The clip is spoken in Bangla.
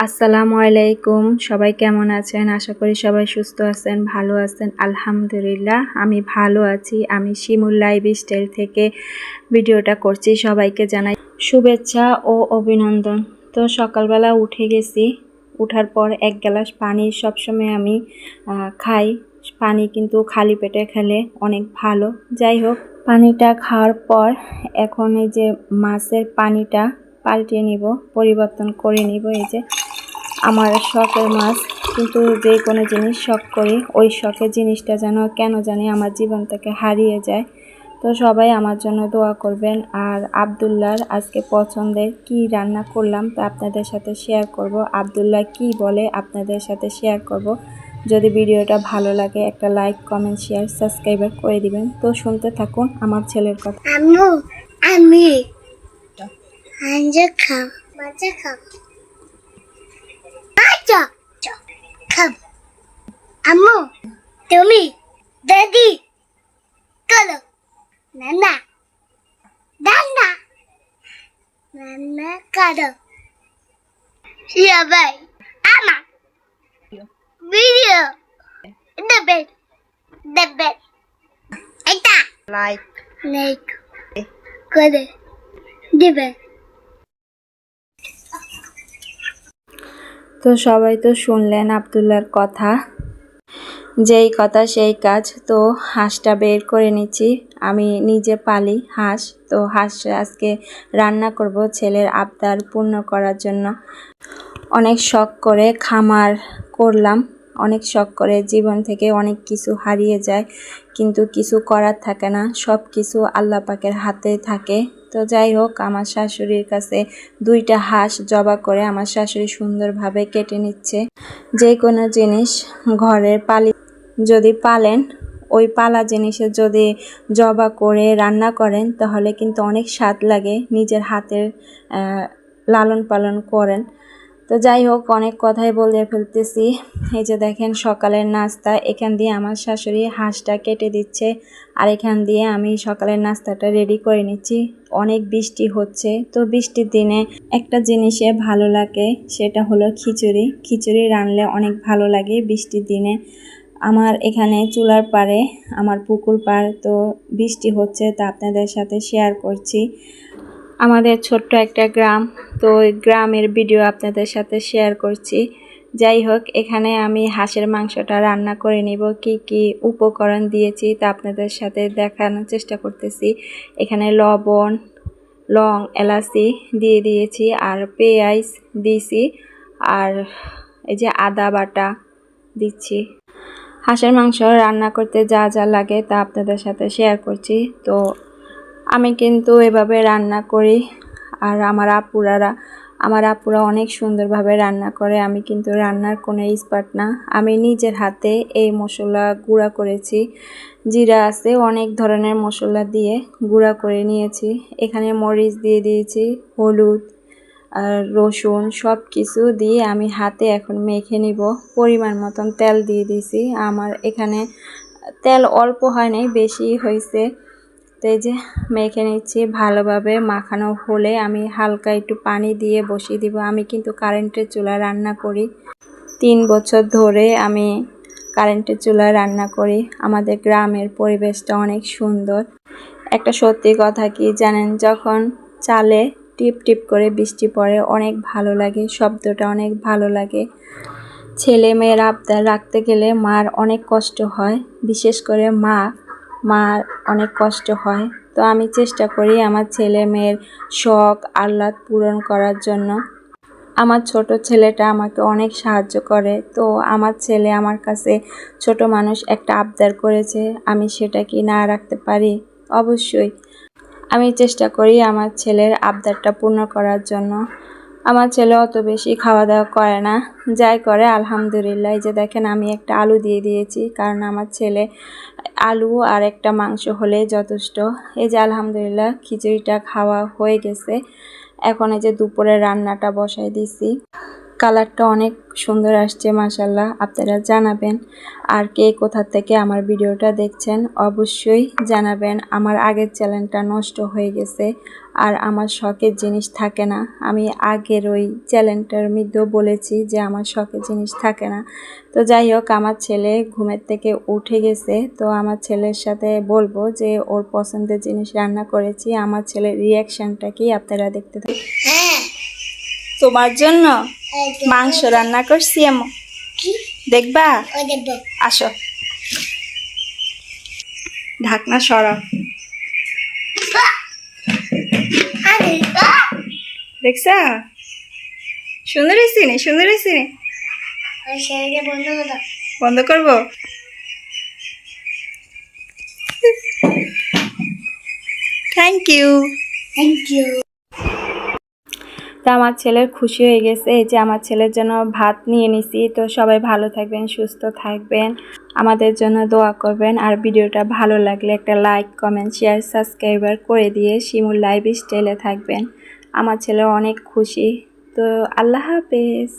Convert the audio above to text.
আসসালামু আলাইকুম। সবাই কেমন আছেন? আশা করি সবাই সুস্থ আছেন, ভালো আছেন। আলহামদুলিল্লাহ আমি ভালো আছি। আমি শিমুল লাইফস্টাইল থেকে ভিডিওটা করছি। সবাইকে জানাই শুভেচ্ছা ও অভিনন্দন। তো সকালবেলা উঠে গেছি, উঠার পর এক গ্লাস পানি সবসময় আমি খাই। পানি কিন্তু খালি পেটে খেলে অনেক ভালো। যাই হোক, পানিটা খাওয়ার পর এখন এই যে মাছের পানিটা পাল্টে নিব, পরিবর্তন করে নিব। এই যে আমার শখের মাছ, কিন্তু যে কোনো জিনিস শখ করি, ওই শখের জিনিসটা যেন কেন জানি আমার জীবন থেকে হারিয়ে যায়। তো সবাই আমার জন্য দোয়া করবেন। আর আব্দুল্লাহর আজকে পছন্দের কি রান্না করলাম তা আপনাদের সাথে শেয়ার করব। আব্দুল্লাহ কি বলে আপনাদের সাথে শেয়ার করব। যদি ভিডিওটা ভালো লাগে একটা লাইক, কমেন্ট, শেয়ার, সাবস্ক্রাইব করে দিবেন। তো শুনতে থাকুন আমার ছেলের কথা। আম্মু আমি খাও বাচ্চা খাও বাচ্চা খাও। আম্মু তুমি দাদি করো নানা নানা নানা করো সবাই আমার ভিডিও দেবে দেবে এটা লাইক লাইক করে দিবে। তো সবাই তো শুনলেন আব্দুল্লাহর কথা, যেই কথা সেই কাজ। তো হাঁসটা বের করে নিচ্ছি, আমি নিজে পালি হাঁস। তো হাঁস আজকে রান্না করব ছেলের আবদার পূর্ণ করার জন্য। অনেক শখ করে খামার করলাম, অনেক শখ করে। জীবন থেকে অনেক কিছু হারিয়ে যায়, কিন্তু কিছু করার থাকে না, সব কিছু আল্লাহ পাকের হাতে থাকে। তো যাই হোক, আমার শাশুড়ির কাছে 2টা হাঁস জবা করে আমার শাশুড়ি সুন্দরভাবে কেটে নিচ্ছে। যে কোনো জিনিস ঘরের যদি পালেন, ওই পালা জিনিসের যদি জবা করে রান্না করেন তাহলে কিন্তু অনেক স্বাদ লাগে, নিজের হাতের লালন পালন করেন। তো যাই হোক, অনেক কথাই বলে ফেলতেছি। এই যে দেখেন সকালের নাস্তা, এখান দিয়ে আমার শাশুড়ি হাঁসটা কেটে দিচ্ছে, আর এখান দিয়ে আমি সকালের নাস্তাটা রেডি করে নিচ্ছি। অনেক বৃষ্টি হচ্ছে, তো বৃষ্টির দিনে একটা জিনিসে ভালো লাগে, সেটা হলো খিচুড়ি। খিচুড়ি রান্নলে অনেক ভালো লাগে বৃষ্টির দিনে। আমার এখানে চুলার পাড়ে আমার পুকুর পাড়, তো বৃষ্টি হচ্ছে তা আপনাদের সাথে শেয়ার করছি। আমাদের ছোট্ট একটা গ্রাম, তো গ্রামের ভিডিও আপনাদের সাথে শেয়ার করছি। যাই হোক, এখানে আমি হাঁসের মাংসটা রান্না করে নিব। কি কি উপকরণ দিয়েছি তা আপনাদের সাথে দেখানোর চেষ্টা করতেছি। এখানে লবণ, লং, এলাচি দিয়ে দিয়েছি, আর পেঁয়াজ দিয়েছি, আর এই যে আদা বাটা দিচ্ছি। হাঁসের মাংস রান্না করতে যা যা লাগে তা আপনাদের সাথে শেয়ার করছি। তো আমি কিন্তু এভাবে রান্না করি, আর আমার আপুরা অনেক সুন্দরভাবে রান্না করে। আমি কিন্তু রান্নার কোনো এক্সপার্ট না, আমি নিজের হাতে এই মশলা গুঁড়া করেছি। জিরা আছে, অনেক ধরনের মশলা দিয়ে গুঁড়া করে নিয়েছি। এখানে মরিচ দিয়ে দিয়েছি, হলুদ আর রসুন সব কিছু দিয়ে আমি হাতে এখন মেখে নিব। পরিমাণ মতন তেল দিয়ে দিয়েছি। আমার এখানে তেল অল্প হয় নাই, বেশি হয়েছে। তো এই যে মেখে নিচ্ছি ভালোভাবে। মাখানো হলে আমি হালকা একটু পানি দিয়ে বসিয়ে দিব। আমি কিন্তু কারেন্টের চুলায় রান্না করি, 3 বছর ধরে আমি কারেন্টের চুলায় রান্না করি। আমাদের গ্রামের পরিবেশটা অনেক সুন্দর। একটা সত্যি কথা কি জানেন, যখন চালে টিপ টিপ করে বৃষ্টি পড়ে অনেক ভালো লাগে, শব্দটা অনেক ভালো লাগে। ছেলে মেয়ের আবদার রাখতে গেলে মার অনেক কষ্ট হয়, বিশেষ করে মার অনেক কষ্ট হয়। তো আমি চেষ্টা করি আমার ছেলে মেয়ের শখ আহ্লাদ পূরণ করার জন্য। আমার ছোট ছেলেটা আমাকে অনেক সাহায্য করে। তো আমার ছেলে আমার কাছে ছোট মানুষ একটা আবদার করেছে, আমি সেটা কি না রাখতে পারি? অবশ্যই আমি চেষ্টা করি আমার ছেলের আবদারটা পূর্ণ করার জন্য। আমার ছেলে অত বেশি খাওয়া দাওয়া করে না, যাই করে আলহামদুলিল্লাহ। এই যে দেখেন আমি একটা আলু দিয়ে দিয়েছি, কারণ আমার ছেলে আলু আর একটা মাংস হলে যথেষ্ট। এই যে আলহামদুলিল্লাহ খিচুড়িটা খাওয়া হয়ে গেছে। এখন এই যে দুপুরে রান্নাটা বসাই দিছি। কালারটা অনেক সুন্দর আসছে মাশাল্লাহ। আপনারা জানাবেন আর কে কোথা থেকে আমার ভিডিওটা দেখছেন অবশ্যই জানাবেন। আমার আগের চ্যানেলটা নষ্ট হয়ে গেছে আর আমার শখের জিনিস থাকে না। আমি আগের ওই চ্যানেলটার মধ্যেও বলেছি যে আমার শখের জিনিস থাকে না। তো যাই হোক, আমার ছেলে ঘুমের থেকে উঠে গেছে, তো আমার ছেলের সাথে বলবো যে ওর পছন্দের জিনিস রান্না করেছি। আমার ছেলের রিয়াকশনটা কি আপনারা দেখতে থাকুন। হ্যাঁ তোমার জন্য মাংস রান্না করছি এমন, কি দেখবা? ও দেব আসো, ঢাকনা সরাও। আরে দেখছা সুন্দর হয়েছে নি? সুন্দর হয়েছে নি? ওই শাড়িটা বন্ধ করে দাও। বন্ধ করবো? Thank you. Thank you. তো আমার ছেলের খুশি হয়ে গেছে, এই যে আমার ছেলের জন্য ভাত নিয়ে নিছি। তো সবাই ভালো থাকবেন, সুস্থ থাকবেন, আমাদের জন্য দোয়া করবেন। আর ভিডিওটা ভালো লাগলে একটা লাইক, কমেন্ট, শেয়ার, সাবস্ক্রাইবার করে দিয়ে শিমুল লাইফ স্টাইলে থাকবেন। আমার ছেলে অনেক খুশি। তো আল্লাহ হাফেজ।